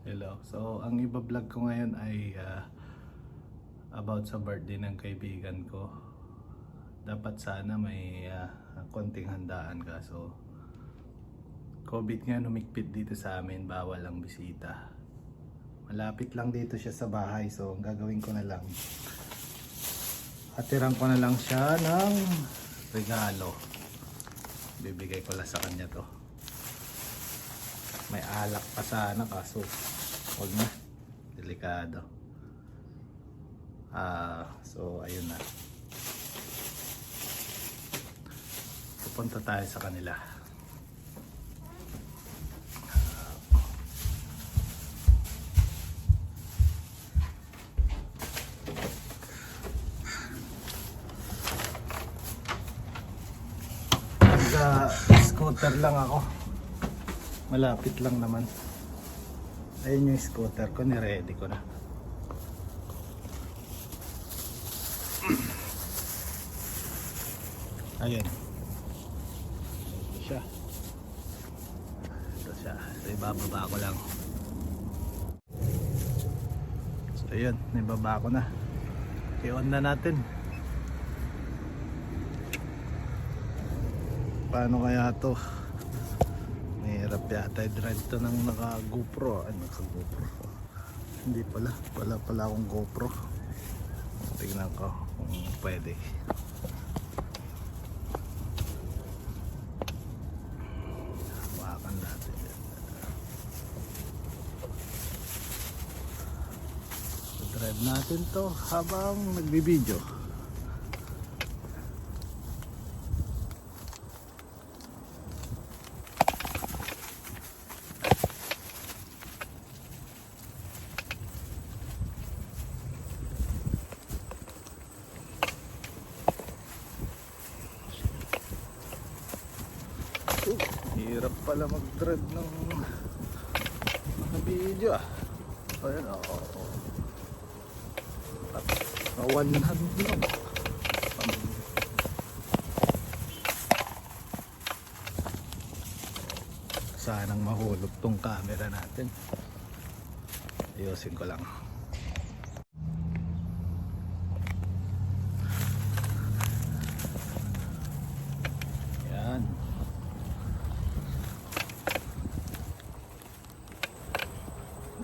Hello. So, ang iba-vlog ko ngayon ay about sa birthday ng kaibigan ko. Dapat sana may konting handaan ka. So, COVID nga humigpit dito sa amin, bawal ang bisita. Malapit lang dito siya sa bahay. So, ang gagawin ko na lang, atiran ko na lang siya ng regalo. Bibigay ko lang sa kanya to. May alak pa sana kaso wag na, delikado. So ayun na, pupunta tayo sa kanila. Scooter lang ako, malapit lang naman. Ayun yung scooter ko, ni-ready ko na. Ayun. Ito siya. Ito siya. So, ibababa ko lang. So, ayun. Ibababa ko na. I-on na natin. Paano kaya to? Mahirap yata i-drive to ng naka-GoPro. Ay, naka-GoPro. Hindi pala. Wala pala akong GoPro. Tingnan ko kung pwede. Hawakan natin. I-drive natin to habang nagbibideo. Hirap pala mag-drive ng video Ayan one hand lang. Sanang mahulog tong camera natin. Ayusin ko lang. Yan.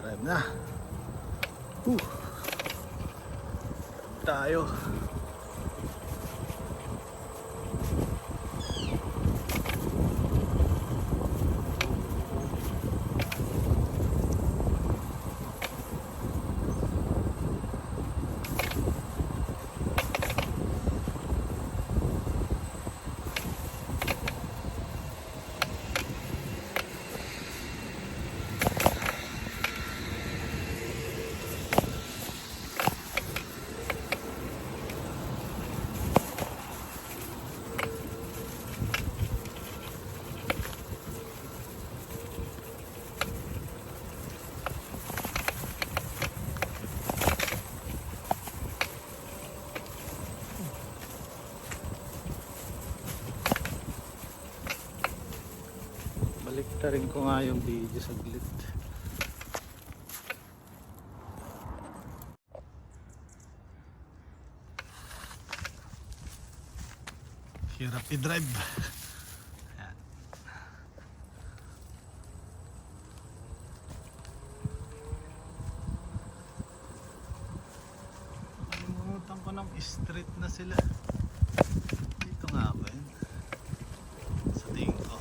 Drive na. Tayo. Baliktarin ko nga yung video saglit. Hirap i-drive. Ayan. Nalimutan ko ng street na sila. Dito nga ako yun. Sa tingin ko.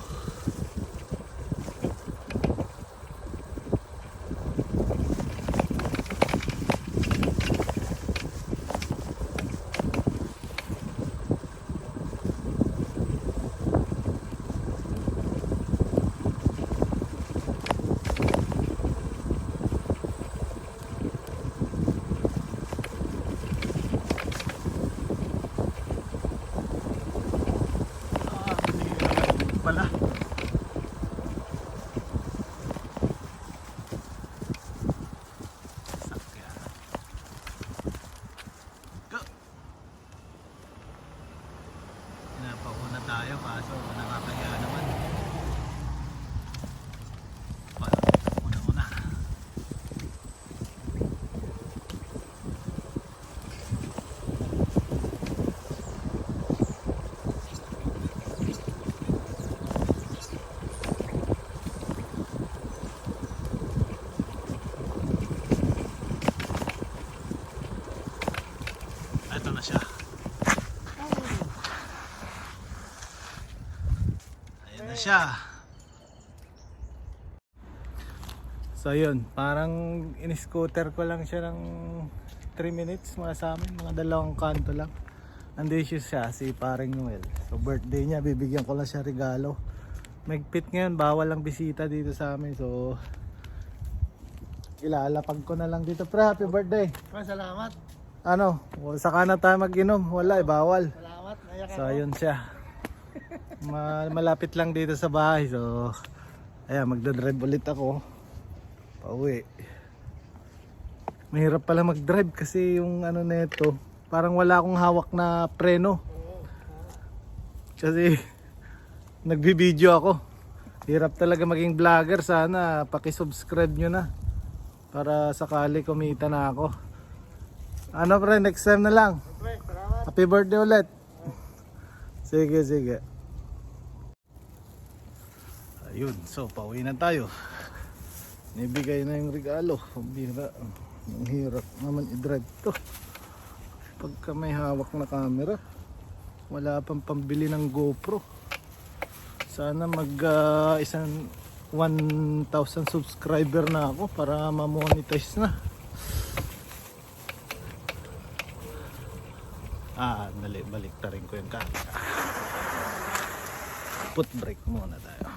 Pala sakya. Go! Pinapauna tayo kaso nakakaya naman. Parang una siya. So yun, parang in-scooter ko lang siya ng 3 minutes mga sa amin, mga dalawang kanto lang. Andito siya, si paring Noel. So birthday niya, bibigyan ko lang siya regalo. Magpit ngayon, bawal lang bisita dito sa amin. So ilalapag ko na lang dito. Pre, happy birthday. Pre, salamat. Ano, saka na tayo mag-inom. Wala, bawal. Salamat. Nayak So ako. ayun siya. Malapit lang dito sa bahay. So ayan, magdadrive ulit ako pauwi. Mahirap pala mag-drive kasi yung ano nito, parang wala akong hawak na preno. Kasi nagbibideo ako. Hirap talaga maging vlogger. Sana paki-subscribe nyo na para sakali kumita na ako. Ano pre, next time na lang. Pre, salamat. Happy birthday ulit. Sige, sige. Ayun, so pauwi na tayo. Nibigay na yung regalo. Pambira. Ang hirap naman i-drive to. Pagka may hawak na camera, wala pang pambili ng GoPro. Sana mag isang 1,000 subscriber na ako para ma-monetize na. Dali, balik ta rin ko yung camera. Put brake muna tayo.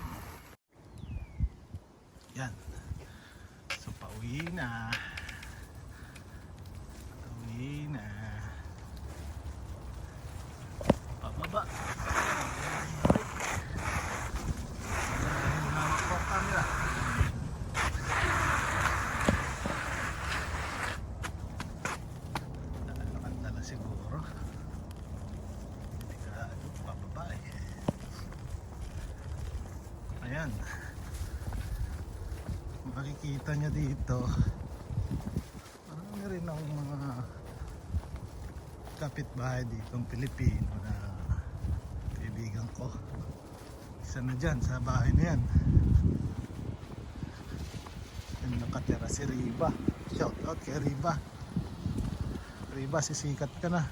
Yan. So pauwi na. Pauwi na. Pababa. Hawak ko ang camera. Nakakantala siguro. Pababa eh. Ayan, makikita nyo dito marami rin akong mga kapitbahay dito ng Pilipino na kaibigan ko. Isa na dyan sa bahay na yan, yung nakatira si Riba. Shout out kay Riba. Riba, sisikat ka na.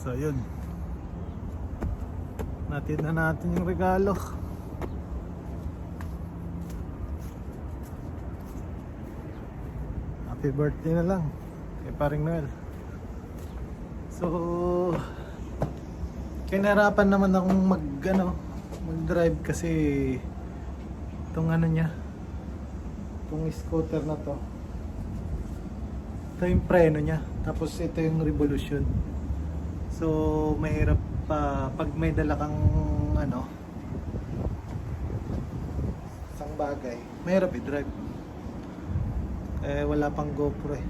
So yun, natin na natin yung regalo. Happy birthday na lang kay paring Noel. So kinarapan naman akong mag-drive kasi itong ano niya, itong scooter na to, ito yung preno niya, tapos ito yung revolution. So mahirap pa pag may dala kang isang bagay, mahirap i-drive. Wala pang GoPro eh.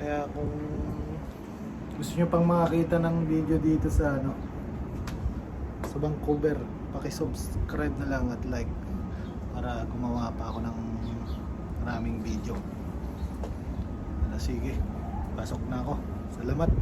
Kaya kung gusto nyo pang makakita ng video dito sa sa Vancouver, paki-subscribe na lang at like para gumawa pa ako ng maraming video. Sige, pasok na ako. Salamat.